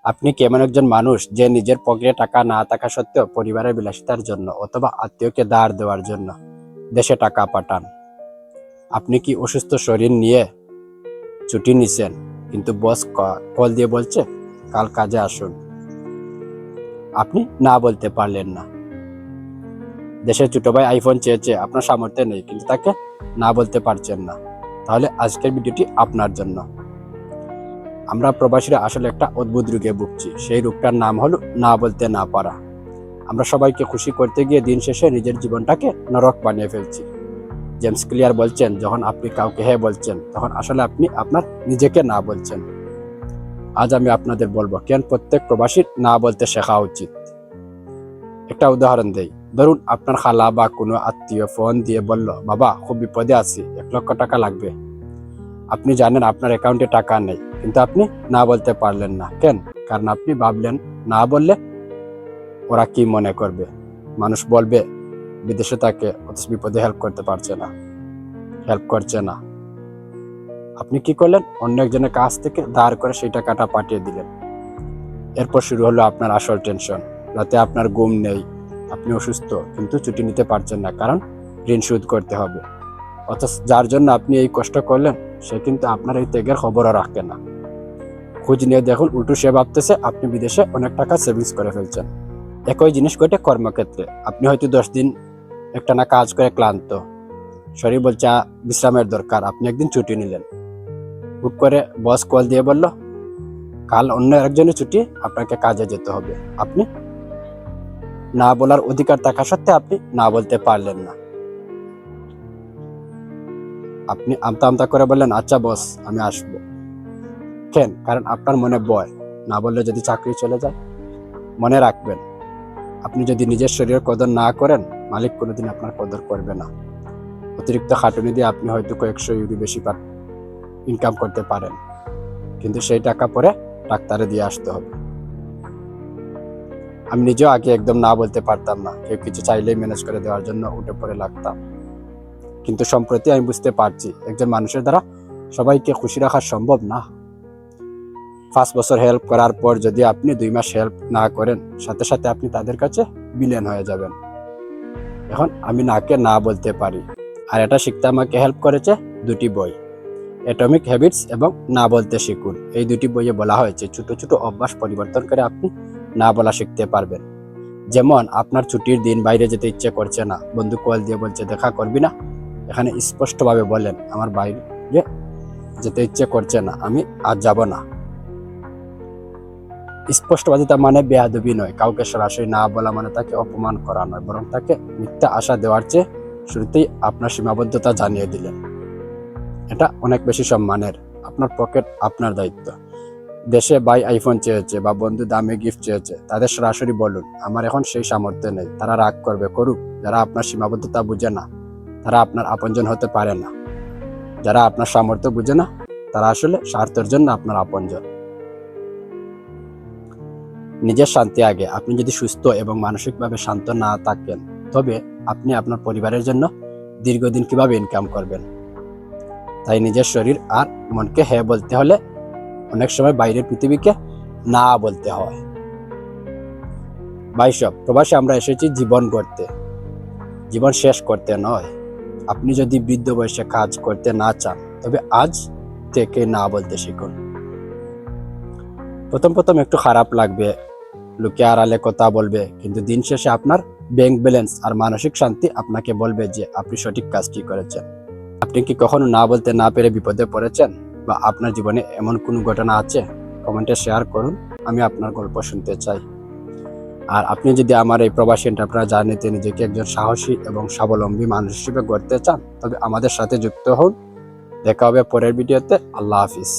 আপনি কি এমন একজন মানুষ যে নিজের পকেটে টাকা না থাকা সত্ত্বেও পরিবারের বিলাসিতার জন্য অথবা আত্মীয়কে ধার দেওয়ার জন্য দেশে টাকা পাঠান? আপনি কি অসুস্থ শরীর নিয়ে ছুটি নিছেন, কিন্তু বস কল দিয়ে বলছে কাল কাজে আসুন, আপনি না বলতে পারলেন না? দেশের ছোট ভাই আইফোন চেয়েছে, আপনার সামর্থ্য নেই কিন্তু তাকে না বলতে পারছেন না? তাহলে আজকের ভিডিওটি আপনার জন্য। আমরা প্রবাসীরা আসলে একটা অদ্ভুত রোগে ভুগছি। সেই রোগটার নাম হলো না বলতে না পারা। আমরা সবাইকে খুশি করতে গিয়ে দিন শেষে নিজের জীবনটাকে নরক বানিয়ে ফেলছি। জেমস ক্লিয়ার বলছেন, যখন আপনি কাউকে হ্যাঁ বলছেন তখন আসলে আপনি আপনার নিজেকে না বলছেন। আজ আমি আপনাদের বলবো কেন প্রত্যেক প্রবাসীর না বলতে শেখা উচিত। একটা উদাহরণ দেই। ধরুন আপনার খালা বা কোনো আত্মীয় ফোন দিয়ে বলল, বাবা খুব বিপদে আছি, 1 লক্ষ টাকা লাগবে। আপনি জানেন আপনার অ্যাকাউন্টে টাকা নেই, কিন্তু আপনি না বলতে পারলেন না। কেন? কারণ আপনি ভাবলেন না বললে ওরা কি মনে করবে। মানুষ বলবে বিদেশে থাকে, অথচ বিপদে হেল্প করছে না। আপনি কি করলেন? অন্য একজনের কাছ থেকে ধার করে সেই টাকাটা পাঠিয়ে দিলেন। এরপর শুরু হলো আপনার আসল টেনশন। রাতে আপনার ঘুম নেই, আপনি অসুস্থ কিন্তু ছুটি নিতে পারছেন না, কারণ ঋণ শোধ করতে হবে। অথচ যার জন্য আপনি এই কষ্ট করলেন সে কিন্তু আপনার এই ত্যাগের খবরও রাখে না। খোঁজ নিয়ে দেখুন, উল্টো সে ভাবতেছে আপনি বিদেশে অনেক টাকা সেভিংস করে ফেলছেন। একই জিনিস ঘটে কর্মক্ষেত্রে। আপনি হয়তো 10 দিন একটানা কাজ করে ক্লান্ত, শরীর বলছে বিশ্রামের দরকার। আপনি একদিন ছুটি নিলেন, হুট করে বস কল দিয়ে বলল কাল অন্য একজনের ছুটি, আপনাকে কাজে যেতে হবে। আপনি না বলার অধিকার থাকা সত্ত্বেও আপনি না বলতে পারলেন না। আপনি আমতা আমতা করে বললেন, আচ্ছা বস আমি আসবো। কেন? কারণ আপনার মনে ভয়, না বললে যদি চাকরি চলে যায়। মনে রাখবেন, আপনি যদি নিজের শরীরের কদর না করেন, মালিক কোনোদিন আপনার কদর করবে না। অতিরিক্ত খাটুনি দিয়ে আপনি হয়তো কয়েকশো ইউরো বেশি ইনকাম করতে পারেন, কিন্তু সেই টাকা পরে ডাক্তারে দিয়ে আসতে হবে। আমি নিজেও আগে একদম না বলতে পারতাম না। কেউ কিছু চাইলেই ম্যানেজ করে দেওয়ার জন্য উঠে পড়ে লাগতাম। কিন্তু সম্প্রতি আমি বুঝতে পারছি একজন মানুষের দ্বারা সবাইকে খুশি রাখা সম্ভব না। 5 বছর হেল্প করার পর যদি আপনি 2 মাস হেল্প না করেন, সাথে সাথে আপনি তাদের কাছে বিলেন হয়ে যাবেন। এখন আমি নাকে না বলতে পারি, আর এটা শিখতে আমাকে হেল্প করেছে 2টি বই, অ্যাটমিক হ্যাবিটস এবং না বলতে শিখুন। এই 2টি বইয়ে বলা হয়েছে ছোট ছোট অভ্যাস পরিবর্তন করে আপনি না বলা শিখতে পারবেন। যেমন আপনার ছুটির দিন বাইরে যেতে ইচ্ছে করছে না, বন্ধু কল দিয়ে বলছে দেখা করবি না, এখানে স্পষ্টভাবে বলেন আমার বাইরে যেতে ইচ্ছে করছে না, আমি আজ যাব না। স্পষ্টবাদিতা মানে বেয়াদবি নয়, কাউকে সরাসরি না বলা মানে তাকে অপমান করা নয়, বরং তাকে মিথ্যা আশা দেওয়ার চেয়ে শুরুতেই আপনার সীমাবদ্ধতা জানিয়ে দিলেন। এটা অনেক বেশি সম্মানের। আপনার পকেট আপনার দায়িত্ব। দেশে ভাই আইফোন চেয়েছে বা বন্ধু দামে গিফট চেয়েছে, তাদের সরাসরি বলুন আমার এখন সেই সামর্থ্য নেই। তারা রাগ করবে, করুক। যারা আপনার সীমাবদ্ধতা বুঝে না তারা আপনার আপনজন হতে পারে না। যারা আপনার সামর্থ্য বুঝে না তারা আসলে স্বার্থের জন্য আপনার আপনজন। নিজের শান্তি আগে। আপনি যদি সুস্থ এবং মানসিকভাবে শান্ত না থাকেন, তবে আপনি আপনার পরিবারের জন্য দীর্ঘদিন কিভাবে ইনকাম করবেন? তাই নিজের শরীর আর মনকে হ্যাঁ বলতে হলে অনেক সময় বাইরের পৃথিবীকে না বলতে হয়। ভাই সব প্রবাসে আমরা এসেছি জীবন গড়তে, জীবন শেষ করতে নয়। আপনি যদি বৃদ্ধ বয়সে কাজ করতে না চান, তবে আজ থেকে না বলতে শিখুন। প্রথম একটু খারাপ লাগবে, লোকে আড়ালে কথা বলবে, কিন্তু দিন শেষে আপনার ব্যাংক ব্যালেন্স আর মানসিক শান্তি আপনাকে বলবে যে আপনি সঠিক কাজটি করেছেন। আপনি কি কখনো না বলতে না পেরে বিপদে পড়েছেন, বা আপনার জীবনে এমন কোনো ঘটনা আছে? কমেন্টে শেয়ার করুন, আমি আপনার গল্প শুনতে চাই। আর আপনি যদি আমার এই প্রবাসী এন্টারপ্রেনার জার্নিতে নিজেকে একজন সাহসী এবং স্বাবলম্বী মানুষ হিসেবে গড়তে চান, তবে আমাদের সাথে যুক্ত হন। দেখা হবে পরের ভিডিওতে। আল্লাহ হাফিজ।